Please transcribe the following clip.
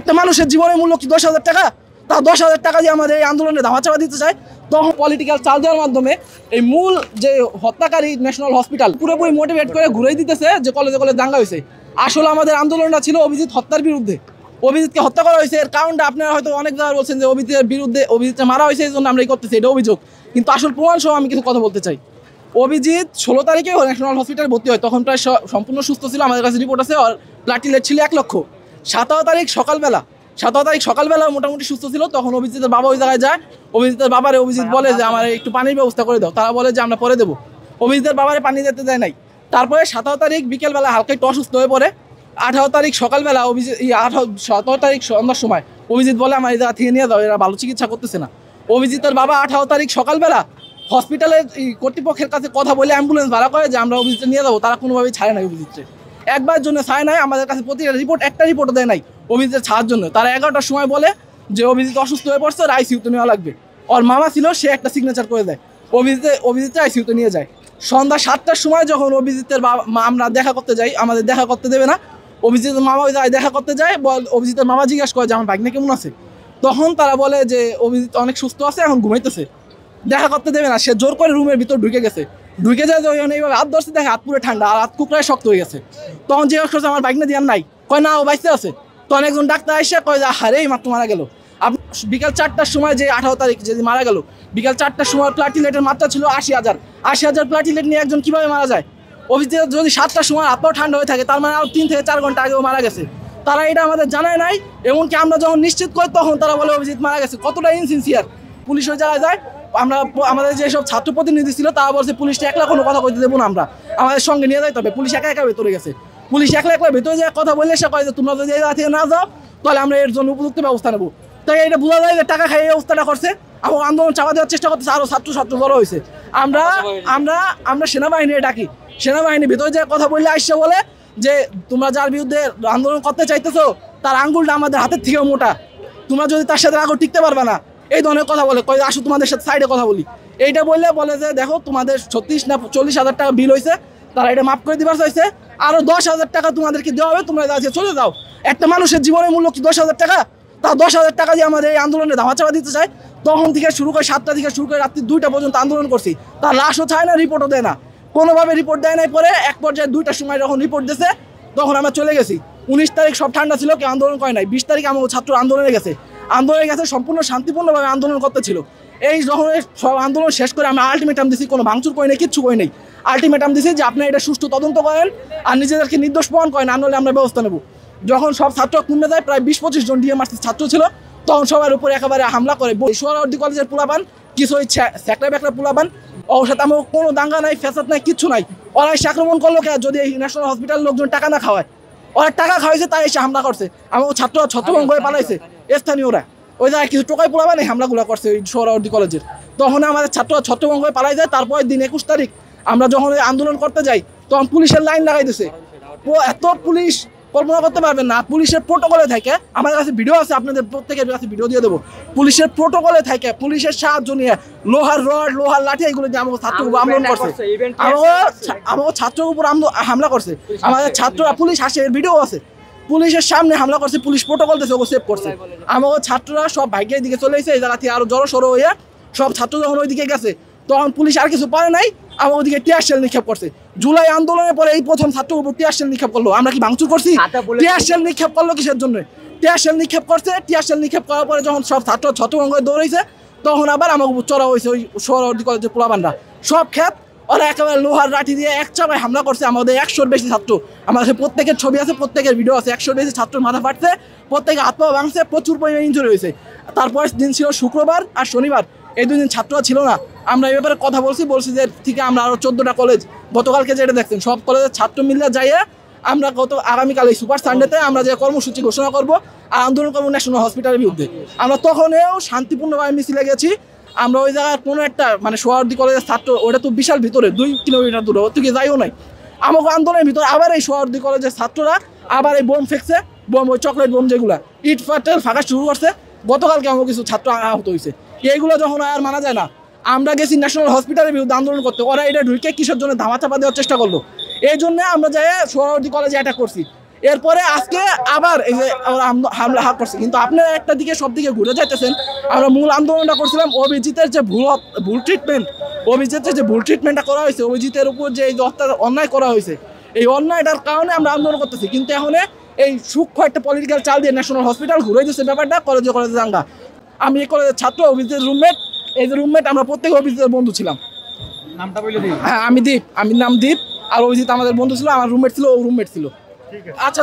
একটা মানুষের জীবনের মূল্য কি 10,000 টাকা? তা 10,000 টাকা দিয়ে আমাদের এই আন্দোলনে ধামাচাপা দিতে চায়, তখন পলিটিক্যাল চাল দেওয়ার মাধ্যমে এই মূল যে হত্যাকারী ন্যাশনাল হসপিটাল পুরোপুরি মোটিভেট করে ঘুরে দিতেছে যে কলেজে কলেজে দাঙ্গা হয়েছে। আসলে আমাদের আন্দোলনটা ছিল অভিজিৎ হত্যার বিরুদ্ধে। অভিজিৎকে হত্যা করা হয়েছে, এর কারণটা আপনারা হয়তো অনেক জায়গায় বলছেন যে অভিজিতের বিরুদ্ধে, অভিজিৎকে মারা হয়েছে এই জন্য আমরা এই করতেছি, এটা অভিযোগ। কিন্তু আসল প্রমাণ সহ আমি কিছু কথা বলতে চাই। অভিজিৎ 16 তারিখে ন্যাশনাল হসপিটালে ভর্তি হয়, তখন প্রায় সম্পূর্ণ সুস্থ ছিল, আমাদের কাছে রিপোর্ট আছে, আর প্লাটিলেট ছিল 1 লক্ষ। 17 তারিখ সকালবেলা মোটামুটি সুস্থ ছিল, তখন অভিজিতের বাবা ওই জায়গায় যায়। অভিজিতের বাবারে অভিজিৎ বলে যে আমার একটু পানির ব্যবস্থা করে দাও, তারা বলে যে আমরা পরে দেবো। অভিজিতের বাবারে পানি দিতে দেয় নাই। তারপরে 17 তারিখ বিকেলবেলা হালকা একটু অসুস্থ হয়ে পড়ে। 18 তারিখ সকালবেলা 17 তারিখ সন্ধ্যার সময় অভিজিৎ বলে আমার এই জায়গা থেকে নিয়ে যাও, এরা ভালো চিকিৎসা করতেছে না। অভিজিতের বাবা 18 তারিখ সকালবেলা হসপিটালের কর্তৃপক্ষের কাছে কথা বলে অ্যাম্বুলেন্স ভাড়া করে যে আমরা অভিজিৎ নিয়ে যাবো, তারা কোনোভাবেই ছাড়ে নাই অভিজিৎকে। একবার জন্য ছাড়ে নাই, আমাদের কাছে প্রতিটা রিপোর্ট, একটা রিপোর্টও দেয় নাই অভিজিতের ছাড়ার জন্য। তারা 11টার সময় বলে যে অভিজিৎ অসুস্থ হয়ে পড়ছে, আইসিইউতে নেওয়া লাগবে। ওর মামা ছিল, সে একটা সিগনেচার করে দেয়, অভিজিৎকে আইসিইউতে নিয়ে যায়। সন্ধ্যা 7টার সময় যখন অভিজিতের আমরা দেখা করতে যাই, আমাদের দেখা করতে দেবে না, অভিজিতের মামা ওই জায়গায় দেখা করতে যায়। অভিজিতের মামা জিজ্ঞাসা করে যে আমার ভাগ্নে কেমন আছে, তখন তারা বলে যে অভিজিৎ অনেক সুস্থ আছে, এখন ঘুমাইতেছে, দেখা করতে দেবে না। সে জোর করে রুমের ভিতর ঢুকে গেছে, ঢুকে যায় এইভাবে হাত ধরছে, দেখে হাত পুরো ঠান্ডা আর হাত কুকড়ায় শক্ত হয়ে গেছে। তখন জিজ্ঞাসা করছে আমার ভাগ্নে দিয়ার নাই, কয় না ও বাইসে আছে। তখন একজন ডাক্তার এসে কয় যে হারে মাত্র মারা গেল। বিকাল 4টার সময় যে 18 তারিখ যেদিন মারা গেল, বিকাল 4টার সময় প্লাটিলেটের মাত্রা ছিল 80,000 প্লাটিলেট নিয়ে একজন কীভাবে মারা যায়? অভিজিৎ যদি 7টার সময় হাতটাও ঠান্ডা হয়ে থাকে, তার মানে আরও 3 থেকে 4 ঘন্টা আগেও মারা গেছে। তারা এটা আমাদের জানায় নাই, এমনকি আমরা যখন নিশ্চিত করি তখন তারা বলে অভিজিৎ মারা গেছে। কতটা ইনসিনসিয়ার। পুলিশ ওই জায়গায় যায়, আমাদের যেসব ছাত্র প্রতিনিধি ছিল তারা বলছে পুলিশটা একলা কোনো কথা কইতে দেবো না, আমরা আমাদের সঙ্গে নিয়ে যাইতে হবে। পুলিশ একা ভেতরে গেছে, পুলিশ একলা ভেতরে যায় কথা বললে সে কয় যে তোমরা যদি এই জায়গা থেকে না যাও তাহলে আমরা এর জন্য উপযুক্ত ব্যবস্থা নেবো। তাই এটা বোঝা যায় যে টাকা খাই এই অবস্থাটা করছে, এবং আন্দোলন চাপা দেওয়ার চেষ্টা করতেছে, আরও ছাত্র বড় হয়েছে। আমরা সেনাবাহিনী ডাকি, সেনাবাহিনী ভেতরে যায় কথা বললে আসছে বলে যে তোমরা যার বিরুদ্ধে আন্দোলন করতে চাইতেছো তার আঙ্গুলটা আমাদের হাতের থেকেও মোটা, তোমরা যদি তার সাথে আগে টিকতে পারবে না, এই ধরনের কথা বলে। কয় আসো তোমাদের সাথে সাইডে কথা বলি, এইটা বলে যে দেখো তোমাদের 36 না 40,000 টাকা বিল হয়েছে, তারা এটা মাফ করে দিবার চাইছে, আরও 10,000 টাকা তোমাদেরকে দেওয়া হবে, তোমরা যাচ্ছে চলে যাও। একটা মানুষের জীবনের মূল্য কি 10,000 টাকা? তা 10,000 টাকা দিয়ে আমাদের এই আন্দোলনে ধামাচাপা দিতে চায়। তখন থেকে শুরু করে 7টা থেকে শুরু করে রাত্রি 2টা পর্যন্ত আন্দোলন করছি, তার লাশও চায় না, রিপোর্টও দেয় না, কোনোভাবে রিপোর্ট দেয় নাই। পরে এক পর্যায়ে 2টার সময় যখন রিপোর্ট দিয়েছে তখন আমরা চলে গেছি। 19 তারিখ সব ঠান্ডা ছিল, কেউ আন্দোলন করে নাই। 20 তারিখ আমার ছাত্র আন্দোলনে গেছে, সম্পূর্ণ শান্তিপূর্ণভাবে আন্দোলন করতে ছিল। এই যখন সব আন্দোলন শেষ করে আমরা আলটিমেটাম দিছি, কোনো ভাঙচুর করে নেই, কিচ্ছু করে নেই। আলটিমেটাম দিছি যে আপনি এটা সুষ্ঠু তদন্ত করেন আর নিজেদেরকে নির্দোষ প্রমাণ করেন, আনলে আমরা ব্যবস্থা নেব। যখন সব ছাত্র কমে যায়, প্রায় 20-25 জন ডিএমআরসি ছাত্র ছিল, তখন সবার উপরে একেবারে হামলা করে। সোহরাওয়ার্দী কলেজের পোলাপান, কিছু ওই স্যাকরা ব্যাকরা পোলাপান, ওর সাথে আমার কোনো দাঙ্গা নাই, ফ্যাসাদ নাই, কিচ্ছু নাই। ওরা এসে আক্রমণ করলো কে? যদি এই ন্যাশনাল হসপিটাল লোকজন টাকা না খাওয়ায়, ওরা টাকা খাওয়াইছে, তাই এসে হামলা করছে। আমার ছত্রভঙ্গ হয়ে পালাইছে স্থানীয়রা, ওই জায়গায় কিছু টোকাই পোলাপান এই হামলাগুলো করছে ওই সোহরাওয়ার্দী কলেজের। তখন আমাদের ছত্রভঙ্গ হয়ে পালাই যায়। তারপরের দিন 21 তারিখ আমরা যখন আন্দোলন করতে যাই, তখন পুলিশের লাইন লাগাই দিছে। এত পুলিশ কল্পনা করতে পারবেন না। পুলিশের প্রোটোকলে থাকে, আমাদের কাছে ভিডিও আছে, আপনাদের প্রত্যেকের কাছে ভিডিও দিয়ে দেবো। পুলিশের প্রোটোকলে থাকে, পুলিশের সাহায্য নিয়ে লোহার রড, লোহার লাঠি এগুলো দিয়ে আমাকে ছাত্র আন্দোলন করছে, আমাকে ছাত্রের উপর হামলা করছে। আমাদের ছাত্ররা, পুলিশ আসে, এর ভিডিও আছে, পুলিশের সামনে হামলা করছে, পুলিশ প্রোটোকল দিয়েছে, ওকে সেভ করছে। আমাকে ছাত্ররা সব ভাগ্যের দিকে চলে এসেছে, এই জায়গা থেকে আরো জড়সড়ো হয়ে সব ছাত্র যখন ওইদিকে গেছে, তখন পুলিশ আর কিছু পারে নাই, আমার ওদিকে টিয়ার শেল নিক্ষেপ করছে। জুলাই আন্দোলনের পরে এই প্রথম ছাত্রের উপর টিয়ার শেল নিক্ষেপ করলো। আমরা কি ভাঙচুর করছি? টিয়ার শেল নিক্ষেপ করলো কিসের জন্য? টিয়ার শেল নিক্ষেপ করছে। টিয়ার শেল নিক্ষেপ করার পরে যখন সব ছত্রভঙ্গে দৌড়াইছে, তখন আবার আমার উপর চড়া হয়েছে ওই সোহরাওয়ার্দী কলেজের পোলাপানরা। সব ক্ষেত ওরা একেবারে লোহার লাঠি দিয়ে এক চাপায় হামলা করছে। আমাদের 100-র বেশি ছাত্র, আমাদের প্রত্যেকের ছবি আছে, প্রত্যেকের ভিডিও আছে। 100-র বেশি ছাত্রের মাথা ফাটছে, প্রত্যেকে হাত পা ভাঙছে, প্রচুর পরিমাণে ইনজুরি হয়েছে। তারপরের দিন ছিল শুক্রবার আর শনিবার, এই 2 দিন ছাত্ররা ছিল না। আমরা এই ব্যাপারে কথা বলছি যে থেকে আমরা আরও 14টা কলেজ, গতকালকে যেটা দেখছেন, সব কলেজের ছাত্র মিলে যাইয়ে আমরা আগামীকাল এই সুপার সানডেতে আমরা যে কর্মসূচি ঘোষণা করবো আর আন্দোলন করবো ন্যাশনাল হসপিটালের বিরুদ্ধে। আমরা তখনও শান্তিপূর্ণভাবে মিছিলে গেছি। আমরা ওই জায়গায় কোনো একটা সোহরাওয়ার্দী কলেজের ছাত্র, ওটা তো বিশাল ভিতরে, 2 কিলোমিটার দূরে, ওর থেকে যাইও নাই। আমাকে আন্দোলনের ভিতরে আবার এই সোহরাওয়ার্দী কলেজের ছাত্ররা আবার এই বোম ফেঁকছে, ওই চকলেট বোম যেগুলা, ইট ফাটেল ফাঁকা শুরু করছে। গতকালকে আমার কিছু ছাত্র আহত হয়েছে। এইগুলো যখন আর মানা যায় না, আমরা গেছি ন্যাশনাল হসপিটালের বিরুদ্ধে আন্দোলন করতে, ওরা এটা ঢুকে কিসের জন্য ধামাচাপা দেওয়ার চেষ্টা করলো। এই জন্য আমরা যাই সোহরাওয়ার্দী কলেজে অ্যাটাক করছি। এরপরে আজকে আবার এই যে হামলা করছে, কিন্তু আপনারা একটা দিকে সব দিকে ঘুরে যাইতেছেন। আমরা মূল আন্দোলনটা করছিলাম অভিজিতের যে ভুল ট্রিটমেন্ট, অভিজিতের যে ভুল ট্রিটমেন্টটা করা হয়েছে, অভিজিতের উপর যে এই অন্যায় করা হয়েছে, এই অন্যায়টার কারণে আমরা আন্দোলন করতেছি। কিন্তু এখন এই সূক্ষ্ম একটা পলিটিক্যাল চাল দিয়ে ন্যাশনাল হসপিটাল ঘুরে দিচ্ছে ব্যাপারটা, কলেজে কলেজে দাঙ্গা। আমি এই কলেজের ছাত্র, অভিজিতের রুমমেট, এই যে রুমমেট আমরা প্রত্যেক অভিজিতের বন্ধু ছিলাম। নামটা বলে দিই। হ্যাঁ আমি দীপ, আমি নাম দীপ, আর অভিজিৎ আমাদের বন্ধু ছিল, আমার রুমমেট ছিল, ও রুমমেট ছিল। আচ্ছা